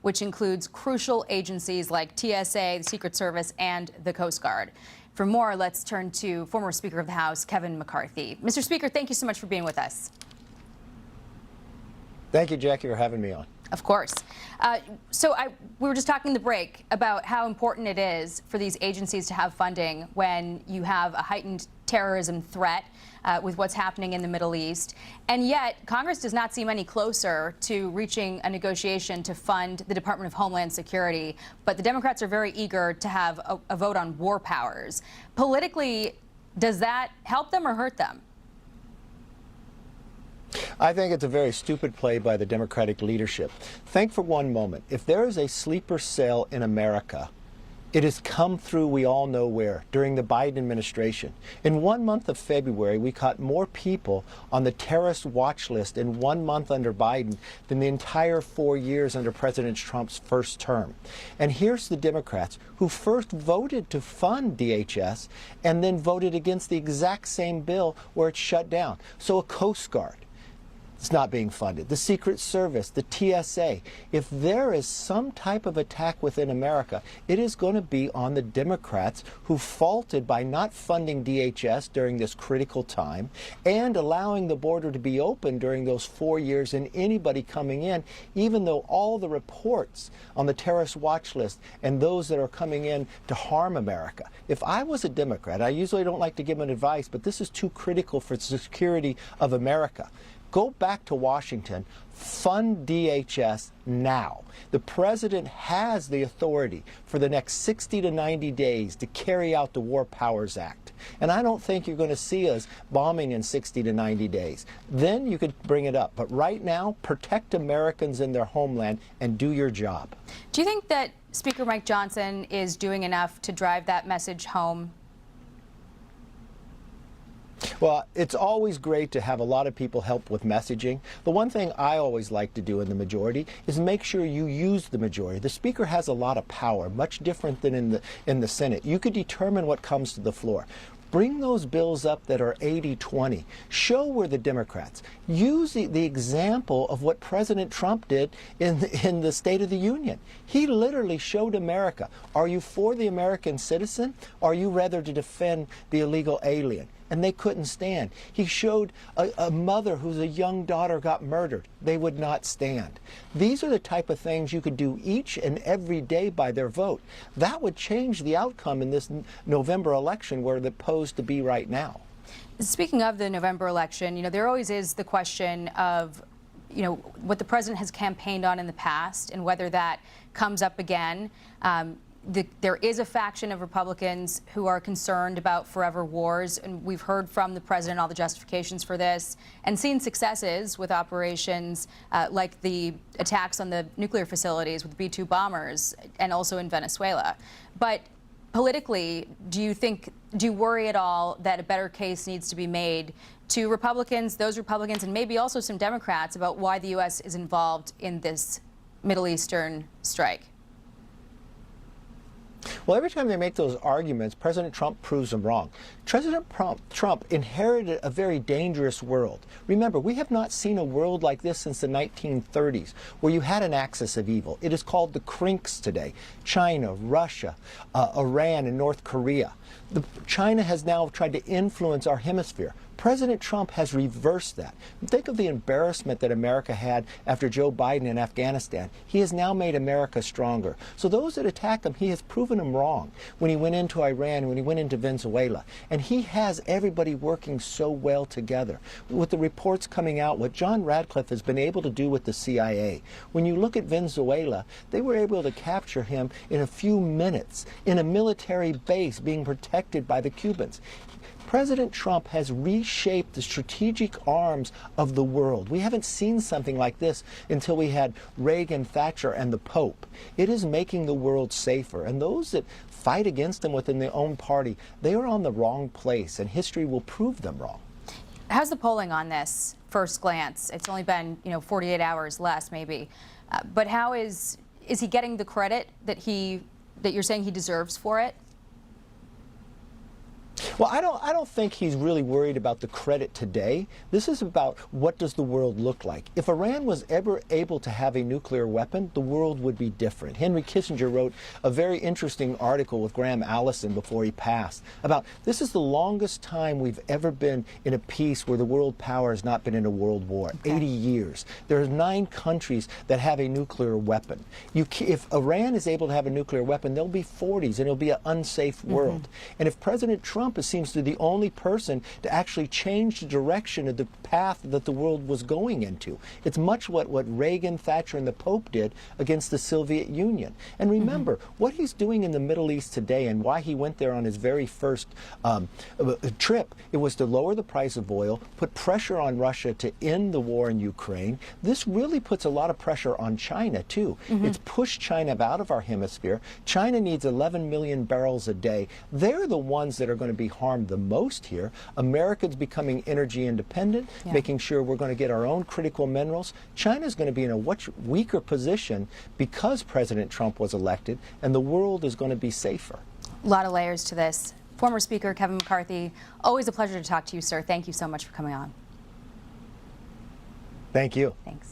which includes crucial agencies like TSA, the Secret Service, and the Coast Guard. For more, let's turn to former Speaker of the House, Kevin McCarthy. Mr. Speaker, thank you so much for being with us. Thank you, Jackie, for having me on. Of course. We were just talking in the break about how important it is for these agencies to have funding when you have a heightened terrorism threat with what's happening in the Middle East. And yet, Congress does not seem any closer to reaching a negotiation to fund the Department of Homeland Security. But the Democrats are very eager to have a vote on war powers. Politically, does that help them or hurt them? I think it's a very stupid play by the Democratic leadership. Think for one moment, if there is a sleeper cell in America, it has come through we all know where, during the Biden administration. In 1 month of February, we caught more people on the terrorist watch list in 1 month under Biden than the entire 4 years under President Trump's first term. And here's the Democrats who first voted to fund DHS and then voted against the exact same bill where it's shut down. So a Coast Guard, it's not being funded. The Secret Service, the TSA. If there is some type of attack within America, it is going to be on the Democrats who faulted by not funding DHS during this critical time and allowing the border to be open during those 4 years and anybody coming in, even though all the reports on the terrorist watch list and those that are coming in to harm America. If I was a Democrat, I usually don't like to give them advice, but this is too critical for the security of America. Go back to Washington, fund DHS now. The president has the authority for the next 60 to 90 days to carry out the War Powers Act. And I don't think you're going to see us bombing in 60 to 90 days. Then you could bring it up. But right now, protect Americans in their homeland and do your job. Do you think that Speaker Mike Johnson is doing enough to drive that message home? Well, it's always great to have a lot of people help with messaging. The one thing I always like to do in the majority is make sure you use the majority. The Speaker has a lot of power, much different than in the Senate. You could determine what comes to the floor. Bring those bills up that are 80-20. Show where the Democrats. Use the example of what President Trump did in the State of the Union. He literally showed America, are you for the American citizen, or are you rather to defend the illegal alien? And they couldn't stand. He showed a mother whose a young daughter got murdered. They would not stand. These are the type of things you could do each and every day by their vote. That would change the outcome in this November election where they're posed to be right now. Speaking of the November election, there always is the question of, what the president has campaigned on in the past and whether that comes up again. There is a faction of Republicans who are concerned about forever wars, and we've heard from the president all the justifications for this and seen successes with operations like the attacks on the nuclear facilities with B-2 bombers and also in Venezuela. But politically, do you worry at all that a better case needs to be made to Republicans, those Republicans, and maybe also some Democrats about why the U.S. is involved in this Middle Eastern strike? Well, every time they make those arguments, President Trump proves them wrong. President Trump inherited a very dangerous world. Remember, we have not seen a world like this since the 1930s, where you had an axis of evil. It is called the crinks today. China, Russia, Iran, and North Korea. China has now tried to influence our hemisphere. President Trump has reversed that. Think of the embarrassment that America had after Joe Biden in Afghanistan. He has now made America stronger. So those that attack him, he has proven them wrong when he went into Iran, when he went into Venezuela. And he has everybody working so well together. With the reports coming out, what John Radcliffe has been able to do with the CIA. When you look at Venezuela, they were able to capture him in a few minutes in a military base being protected by the Cubans. President Trump has reshaped the strategic arms of the world. We haven't seen something like this until we had Reagan, Thatcher, and the Pope. It is making the world safer. And those that fight against him within their own party, they are on the wrong place, and history will prove them wrong. How's the polling on this, first glance? It's only been, 48 hours less, maybe. But how is he getting the credit that you're saying he deserves for it? Well, I don't think he's really worried about the credit today. This is about what does the world look like. If Iran was ever able to have a nuclear weapon, the world would be different. Henry Kissinger wrote a very interesting article with Graham Allison before he passed about this is the longest time we've ever been in a peace where the world power has not been in a world war. Okay. 80 years. There are 9 countries that have a nuclear weapon. If Iran is able to have a nuclear weapon, there'll be 40s and it'll be an unsafe world. And if President Trump seems to be the only person to actually change the direction of the path that the world was going into, it's much what Reagan, Thatcher, and the Pope did against the Soviet Union. And remember, what he's doing in the Middle East today and why he went there on his very first trip, it was to lower the price of oil, put pressure on Russia to end the war in Ukraine. This really puts a lot of pressure on China, too. It's pushed China out of our hemisphere. China needs 11 million barrels a day. They're the ones that are going to be harmed the most here. Americans becoming energy independent, making sure we're going to get our own critical minerals. China's going to be in a much weaker position because President Trump was elected, and the world is going to be safer. A lot of layers to this. Former Speaker Kevin McCarthy, always a pleasure to talk to you, sir. Thank you so much for coming on. Thank you. Thanks.